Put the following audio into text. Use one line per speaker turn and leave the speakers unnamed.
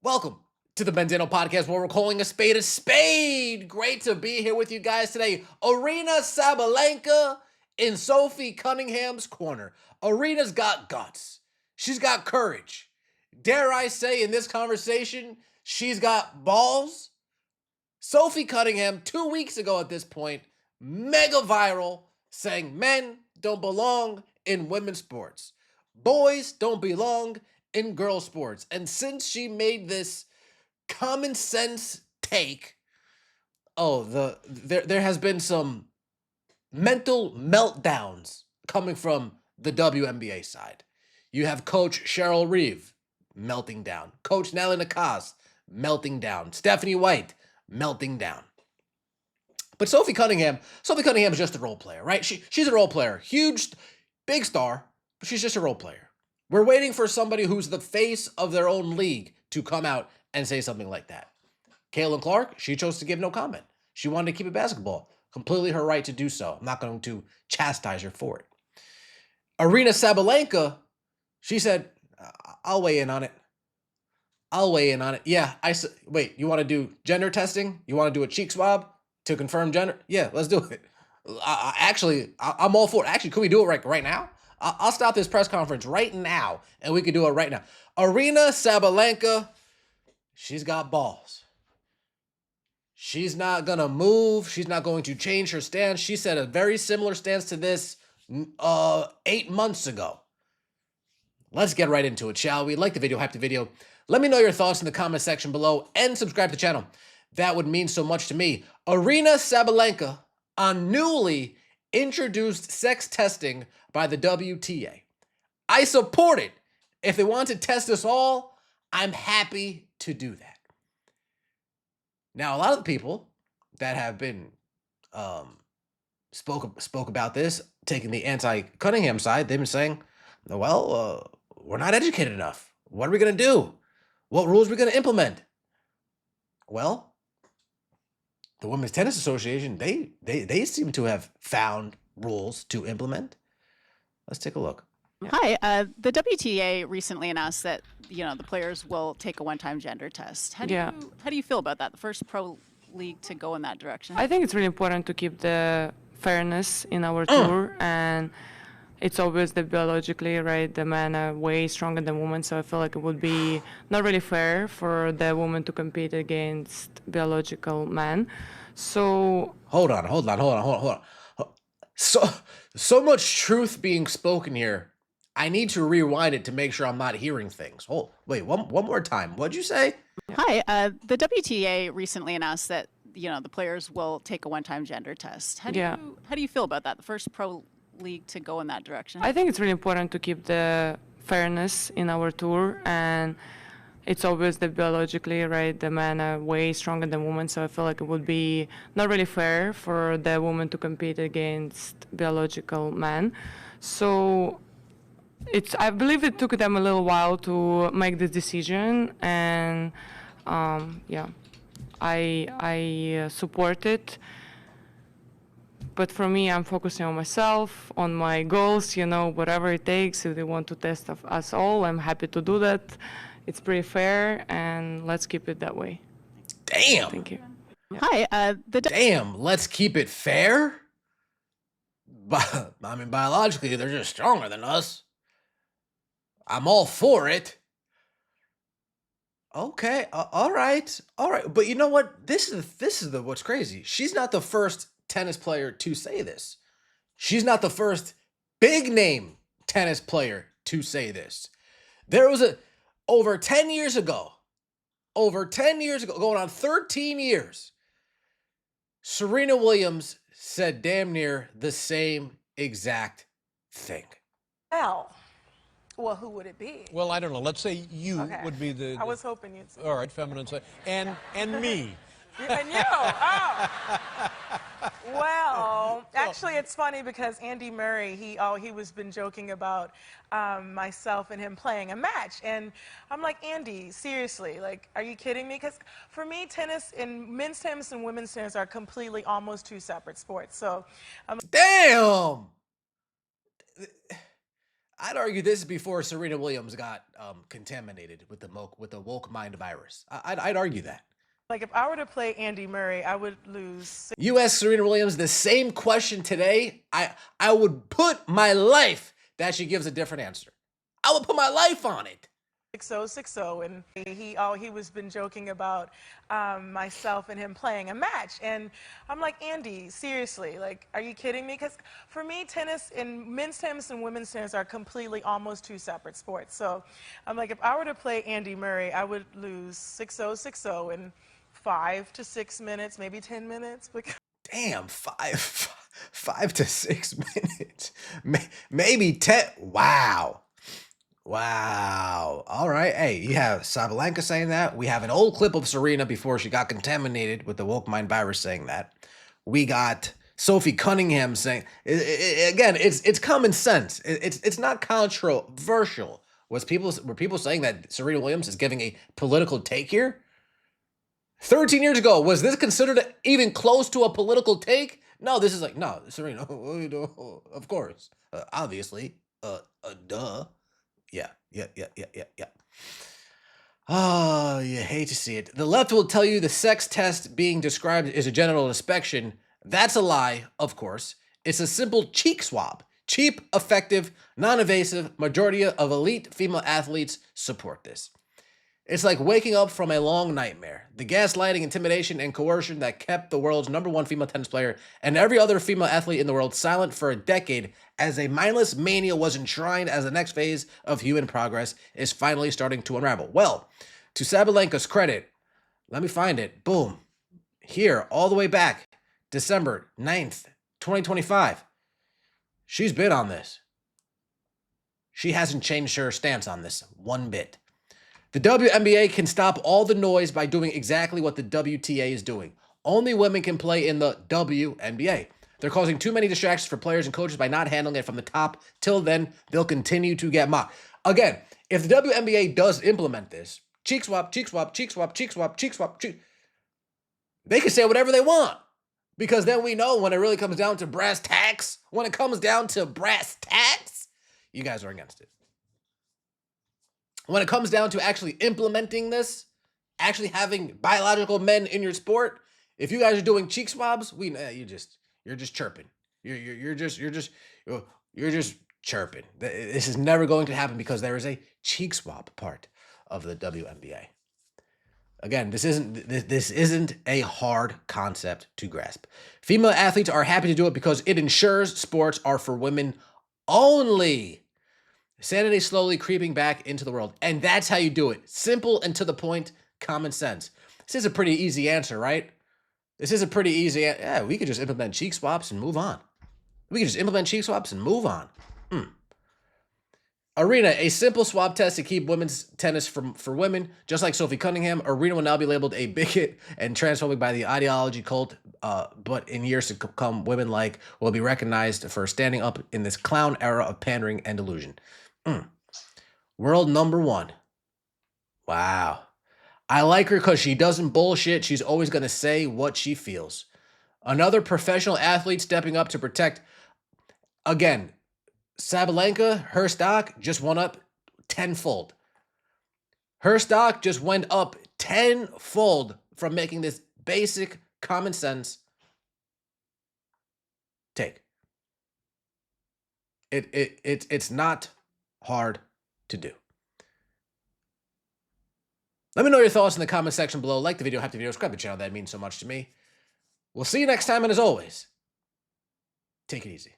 Welcome to the Benzino podcast where we're calling a spade a spade. Great to be here with you guys today. Aryna Sabalenka in Sophie Cunningham's corner. Aryna's got guts. She's got courage. Dare I say in this conversation, she's got balls. Sophie Cunningham, 2 weeks ago at this point, mega viral, saying men don't belong in women's sports. Boys don't belong in girl sports. And since she made this common sense take, there has been some mental meltdowns coming from the WNBA side. You have Coach Cheryl Reeve melting down, Coach Nelly Nakas melting down, Stephanie White melting down. But Sophie Cunningham is just a role player, right? She's a role player, huge, big star, but she's just a role player. We're waiting for somebody who's the face of their own league to come out and say something like that. Caitlin Clark, she chose to give no comment. She wanted to keep it basketball. Completely her right to do so. I'm not going to chastise her for it. Aryna Sabalenka, she said, I'll weigh in on it. Yeah, wait, you want to do gender testing? You want to do a cheek swab to confirm gender? Yeah, let's do it. I'm all for it. Actually, can we do it right now? I'll stop this press conference right now, and we can do it right now. Aryna Sabalenka, she's got balls. She's not going to move. She's not going to change her stance. She said a very similar stance to this 8 months ago. Let's get right into it, shall we? Like the video, hype the video. Let me know your thoughts in the comment section below and subscribe to the channel. That would mean so much to me. Aryna Sabalenka on newly introduced sex testing by the WTA. I support it. If they want to test us all, I'm happy to do that. Now, a lot of the people that have been spoke about this, taking the anti-Cunningham side, they've been saying, well, we're not educated enough. What are we going to do? What rules are we going to implement? Well, the Women's Tennis Association, they seem to have found rules to implement. Let's take a look.
Hi, the WTA recently announced that the players will take a one-time gender test. How do you feel about that? The first pro league to go in that direction.
I think it's really important to keep the fairness in our tour, and it's obvious that biologically, right, the men are way stronger than women, so I feel like it would be not really fair for the woman to compete against biological men. So
hold on. So much truth being spoken here. I need to rewind it to make sure I'm not hearing things. Wait, one more time. What'd you say?
Hi, the WTA recently announced that the players will take a one-time gender test. How do you feel about that? The first pro league to go in that direction.
I think it's really important to keep the fairness in our tour, and it's obvious that biologically, right, the men are way stronger than women, so I feel like it would be not really fair for the woman to compete against biological men. So I believe it took them a little while to make this decision, and I support it. But for me, I'm focusing on myself, on my goals, whatever it takes. If they want to test us all, I'm happy to do that. It's pretty fair, and let's keep it that way.
Damn.
Thank you.
Hi,
Damn, let's keep it fair? I mean, biologically, they're just stronger than us. I'm all for it. Okay, all right. But you know what? This is what's crazy. She's not the first tennis player to say this. She's not the first big name tennis player to say this. There was over 10 years ago, going on 13 years, Serena Williams said damn near the same exact thing.
Well, who would it be?
Well, I don't know. Let's say you would be the...
I was hoping you'd say.
All right, feminine side. And me.
And you. Oh. Well, actually, it's funny because Andy Murray, he was been joking about myself and him playing a match. And I'm like, Andy, seriously, like, are you kidding me? Because for me, men's tennis and women's tennis are completely almost two separate sports. So,
damn. I'd argue this is before Serena Williams got contaminated with the woke mind virus. I'd argue that.
Like if I were to play Andy Murray, I would lose.
You ask Serena Williams the same question today, I would put my life that she gives a different answer. I would put my life on it.
6-0, and he was been joking about myself and him playing a match, and I'm like, Andy, seriously, like, are you kidding me? Because for me, tennis and men's tennis and women's tennis are completely almost two separate sports. So I'm like, if I were to play Andy Murray, I would lose 6-0 in 5 to 6 minutes, maybe 10 minutes.
Damn, 5 to 6 minutes, maybe 10. Wow. Wow. All right. Hey, you have Sabalenka saying that. We have an old clip of Serena before she got contaminated with the woke mind virus saying that. We got Sophie Cunningham saying, again, it's common sense. It's not controversial. Were people saying that Serena Williams is giving a political take here? 13 years ago, was this considered even close to a political take? No, this is like, no, Serena, of course, obviously, duh. Yeah. Oh, you hate to see it. The left will tell you the sex test being described as a genital inspection. That's a lie, of course. It's a simple cheek swab. Cheap, effective, non-invasive. Majority of elite female athletes support this. It's like waking up from a long nightmare. The gaslighting, intimidation, and coercion that kept the world's #1 female tennis player and every other female athlete in the world silent for a decade as a mindless mania was enshrined as the next phase of human progress is finally starting to unravel. Well, to Sabalenka's credit, let me find it. Boom. Here, all the way back, December 9th, 2025. She's been on this. She hasn't changed her stance on this one bit. The WNBA can stop all the noise by doing exactly what the WTA is doing. Only women can play in the WNBA. They're causing too many distractions for players and coaches by not handling it from the top. Till then, they'll continue to get mocked. Again, if the WNBA does implement this, cheek swap, cheek swap, cheek swap, cheek swap, cheek swap, they can say whatever they want. Because then we know when it really comes down to brass tacks, you guys are against it. When it comes down to actually implementing this, actually having biological men in your sport, if you guys are doing cheek swabs, you're just chirping. You're just chirping. This is never going to happen because there is a cheek swab part of the WNBA. Again, this isn't a hard concept to grasp. Female athletes are happy to do it because it ensures sports are for women only. Sanity slowly creeping back into the world. And that's how you do it. Simple and to the point, common sense. This is a pretty easy answer, right? This is a pretty easy yeah, we could just implement cheek swaps and move on. Aryna, a simple swab test to keep women's tennis for women. Just like Sophie Cunningham, Aryna will now be labeled a bigot and transphobic by the ideology cult. But in years to come, women will be recognized for standing up in this clown era of pandering and delusion. World #1. Wow. I like her because she doesn't bullshit. She's always going to say what she feels. Another professional athlete stepping up to protect. Again, Sabalenka, her stock just went up tenfold. Her stock just went up tenfold from making this basic common sense take. It's not hard to do. Let me know your thoughts in the comment section below. Like the video, hype the video, subscribe to the channel. That means so much to me. We'll see you next time, and as always, take it easy.